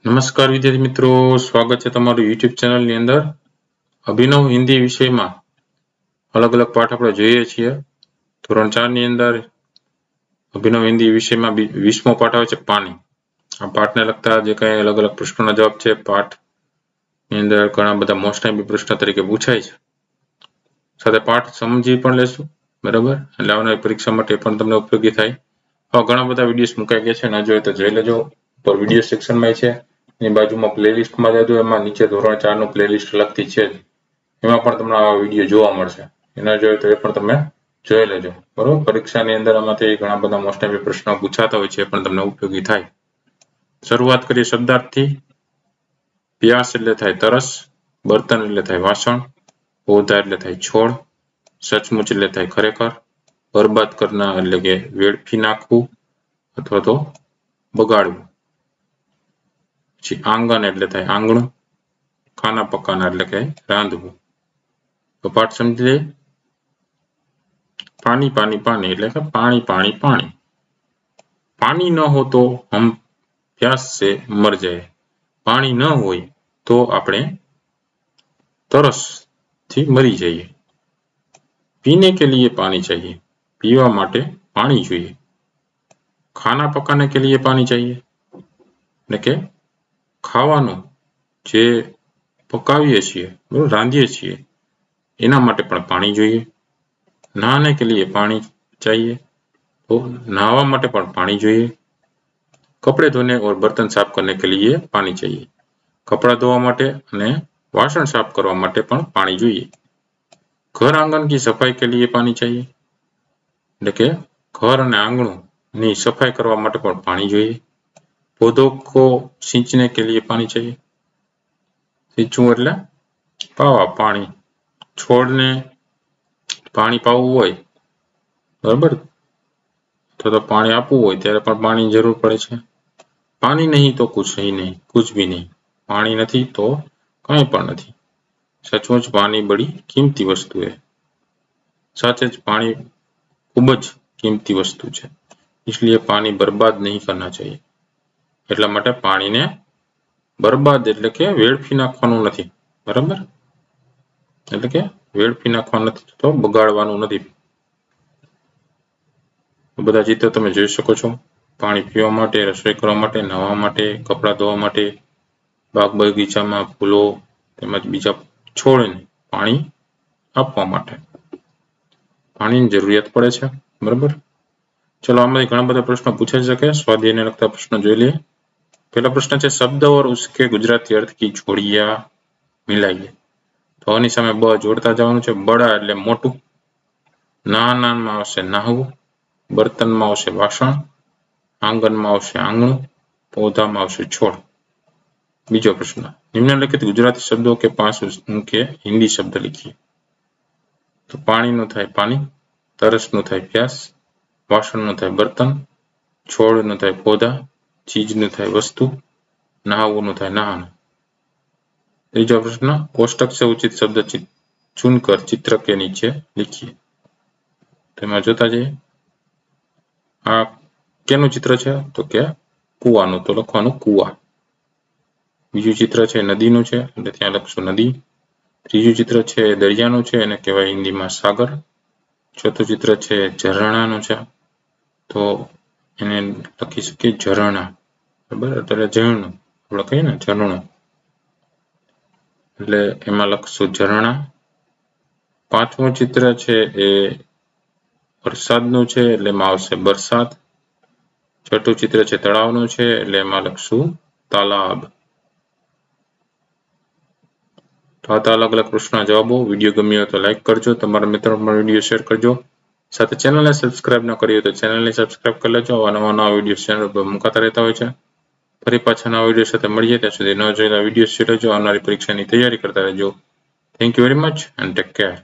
નમસ્કાર વિદ્યાર્થી મિત્રો, સ્વાગત છે તમારું YouTube ચેનલની અંદર. અભિનવ હિન્દી વિષયમાં અલગ અલગ પાઠ આપણે જોઈએ છીએ. ધોરણ 4 ની અંદર અભિનવ હિન્દી વિષયમાં 20મો પાઠ આવે છે પાણી. આ પાઠને લગતા જે કંઈ અલગ અલગ પ્રશ્નોના જવાબ છે પાઠની અંદર ઘણા બધા મોસ્ટ ટાઈમ પ્રશ્ન તરીકે પૂછાય છે. સાથે પાઠ સમજી પણ લેશું, બરાબર? એટલે આવનારી પરીક્ષા માટે પણ તમને ઉપયોગી થાય. હવે ઘણા બધા વિડીયોઝ મુકાઈ ગયા છે, ન જોઈએ તો જોઈ લેજો. ઉપર વિડીયો સેક્શનમાં છે, એની બાજુમાં પ્લેલિસ્ટમાં જજો, એમાં નીચે ધોરણ 4 નું પ્લેલિસ્ટ લખતી છે, એમાં પણ તમને આ વિડીયો જોવા મળશે. એના જોઈએ તો એ પણ તમે જોઈ લેજો, બરોબર? પરીક્ષાની અંદર આમાંથી ઘણા બધા મોસ્ટ ટાઈમ પ્રશ્નો પૂછાતા હોય છે, પણ તમને ઉપયોગી થાય. શરૂઆત કરીએ શબ્દાર્થથી. પ્યાસ એટલે થાય તરસ, બર્તન એટલે થાય વાસણ, પૌધા એટલે થાય છોડ, સચમુચ એટલે થાય ખરેખર, બરબાદ કરનાર એટલે કે વેડફી નાખવું અથવા તો બગાડવું. પછી આંગણ એટલે થાય આંગણું, ખાના પકાના એટલે કે રાંધવું. તો પાઠ સમજી લઈએ. પાણી પાણી પાણી એટલે કે પાણી પાણી પાણી. પાણી ન હો તો હમ प्यास से मर जाए. पानी न હોય તો આપણે તરસ થી મરી જઈએ. पीने के लिए पानी चाहिए. પીવા માટે પાણી જોઈએ. ખાના પકાને કે लिए पानी चाहिए. એટલે કે ખાવાનું જે પકાવીએ છીએ, બરાબર, રાંધીએ છીએ, એના માટે પણ પાણી જોઈએ. નહાને કે लिए पानी चाहिए. તો નહાવા માટે પણ પાણી જોઈએ. कपड़े धोने और बर्तन साफ करने के लिए पानी चाहिए. कपड़ा धोवा माटे અને વાસણ સાફ કરવા માટે પણ પાણી જોઈએ. घर आंगन की सफाई के लिए पानी चाहिए. એટલે કે ઘર અને આંગણુંની સફાઈ કરવા માટે પણ પાણી જોઈએ. पौधों को सींचने के लिए पानी चाहिए. सींचવું એટલે પાવા પાણી. છોડને પાણી પાવું હોય, બરાબર, તો પાણી આપવું હોય ત્યારે પણ પાણીની જરૂર પડે છે. पानी नहीं तो कुछ ही नहीं, कुछ भी नहीं. पानी नहीं तो कहीं पर नहीं. सचमुच पानी बड़ी कीमती वस्तु है. साथ ही पानी खूब ज कीमती वस्तु है, इसलिए पानी बर्बाद नहीं करना चाहिए. એટલા માટે પાણીને બરબાદ એટલે કે વેડફી નાખવાનું નથી, બરાબર? એટલે કે વેડફી નાખવાનું નથી, તો બગાડવાનું નથી. બધા ચિત્ર તમે જોઈ શકો છો. પાણી પીવા માટે, રસોઈ કરવા માટે, નહાવા માટે, કપડાં ધોવા માટે, બાગ બગીચામાં ફૂલો તેમજ બીજા છોડને પાણી આપવા માટે પાણીની જરૂરિયાત પડે છે, બરાબર? ચલો, આમાંથી ઘણા બધા પ્રશ્નો પૂછાઈ શકે. સ્વાધ્યાયને લગતા પ્રશ્નો જોઈ લઈએ. पहला प्रश्न है शब्द और उसके गुजराती अर्थ की जोड़िया मिलाइए. तो आनी सामे ब जोड़ता जवानुं छे. बड़ा એટલે મોટું, નાનામાં આવશે નાહવું, બર્તનમાં આવશે વાસણ, આંગણમાં આવશે આંગણું, પૌધામાં આવશે છોડ. બીજો પ્રશ્ન, निम्नलिखित गुजराती शब्दों के 5 उनके हिंदी शब्द लिखिए. तो પાણીનું થાય પાણી, તરસનું થાય પ્યાસ, વાસણનું થાય બર્તન, છોડનું થાય પૌધા, चीजનું થાય वस्तु, नहावुનું થાય नहाना. ત્રીજો પ્રશ્ન, कोष्टक से उचित शब्द चुनकर चित्र के नीचे लिखिए. તેમાં જોતા જઈએ. આ કેનું ચિત્ર છે? તો કે કુવાનું, તો લખવાનું કુવા. બીજું ચિત્ર છે નદીનું છે, એટલે ત્યાં લખશું નદી. ત્રીજું ચિત્ર છે દરિયાનું છે, એને કહેવાય હિન્દીમાં સાગર. ચોથું ચિત્ર છે ઝરણાનું છે, તો એને લખી શકીએ ઝરણા, બરાબર? એટલે ઝરણું આપણે કહીએ ને, ઝરણું, એટલે એમાં લખશું ઝરણા. પાંચમું ચિત્ર છે એ વરસાદનું છે, એટલે એમાં આવશે બરસાત. છઠ્ઠું ચિત્ર છે તળાવનું છે, એટલે એમાં લખશું તાલાબ. તો આ અલગ અલગ પ્રશ્નોના જવાબો. વિડીયો ગમ્યો હોય તો લાઈક કરજો, તમારા મિત્રોમાં વિડીયો શેર કરજો. સાથે ચેનલને સબસ્ક્રાઇબ ન કરી હોય તો ચેનલને સબસ્ક્રાઇબ કરી લેજો. આવા નવા વિડીયો ચેનલ પર મુકાતા રહેતા હોય છે. ફરી પાછા નવા વિડીયો સાથે મળીએ. ત્યાં સુધી ન જોયેલા વિડીયો શેર કરજો. આવનારી પરીક્ષાની તૈયારી કરતા રહેજો. Thank you very much and take care.